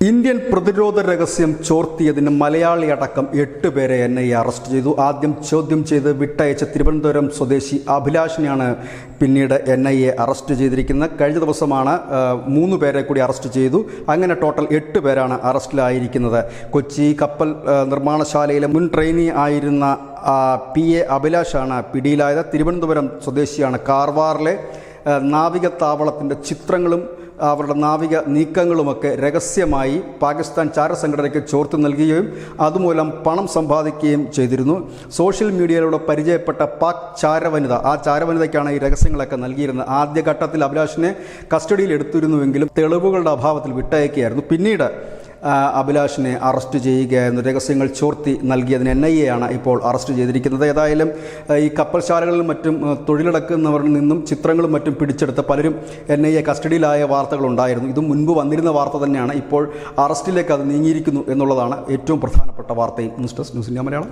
Indian പ്രതിരോധ രഹസ്യം ചോർത്തിയതിന് മലയാളി അടക്കം 8 പേരെ NIA അറസ്റ്റ് ചെയ്തു. ആദ്യം ചോദ്യം ചെയ്ത് വിട്ടയച്ച തിരുവനന്തപുരം സ്വദേശി അഭിലാഷിനെയാണ് പിന്നീട് NIA അറസ്റ്റ് ചെയ്തിരിക്കുന്നത്. കഴിഞ്ഞ ദിവസമാണ് 3 പേരെ കൂടി അറസ്റ്റ് ചെയ്തു. അങ്ങനെ ടോട്ടൽ 8 പേരാണ് അറസ്റ്റിലായിരിക്കുന്നത്. കൊച്ചി കപ്പൽ നിർമ്മാണശാലയിലെ മുൻ ട്രെയിനി ആയിരുന്ന PA അഭിലാഷാണ് പിടിയിലായത്. തിരുവനന്തപുരം സ്വദേശിയാണ്. കാർവാറിലെ നാവികത്താവളത്തിൻ്റെ ചിത്രങ്ങളും അവരുടെ നാവിക നീക്കങ്ങളുമൊക്കെ രഹസ്യമായി പാകിസ്ഥാൻ ചാരസംഘടനയ്ക്ക് ചോർത്തി നൽകുകയും അതുമൂലം പണം സമ്പാദിക്കുകയും ചെയ്തിരുന്നു. സോഷ്യൽ മീഡിയയിലൂടെ പരിചയപ്പെട്ട പാക് ചാരവനിത, ആ ചാരവനിതയ്ക്കാണ് ഈ രഹസ്യങ്ങളൊക്കെ നൽകിയിരുന്നത്. ആദ്യഘട്ടത്തിൽ അഭിലാഷിനെ കസ്റ്റഡിയിൽ എടുത്തിരുന്നുവെങ്കിലും തെളിവുകളുടെ അഭാവത്തിൽ വിട്ടയക്കുകയായിരുന്നു. പിന്നീട് അഭിലാഷിനെ അറസ്റ്റ് ചെയ്യുകയായിരുന്നു. രഹസ്യങ്ങൾ ചോർത്തി നൽകിയതിന് NIA ആണ് ഇപ്പോൾ അറസ്റ്റ് ചെയ്തിരിക്കുന്നത്. ഏതായാലും ഈ കപ്പൽശാലകളിലും മറ്റും തൊഴിലെടുക്കുന്നവരിൽ നിന്നും ചിത്രങ്ങളും മറ്റും പിടിച്ചെടുത്ത് പലരും NIA കസ്റ്റഡിയിലായ വാർത്തകളുണ്ടായിരുന്നു. ഇത് മുൻപ് വന്നിരുന്ന വാർത്ത തന്നെയാണ്. ഇപ്പോൾ അറസ്റ്റിലേക്ക് അത് നീങ്ങിയിരിക്കുന്നു എന്നുള്ളതാണ് ഏറ്റവും പ്രധാനപ്പെട്ട വാർത്തയും. News desk news India Malayalam.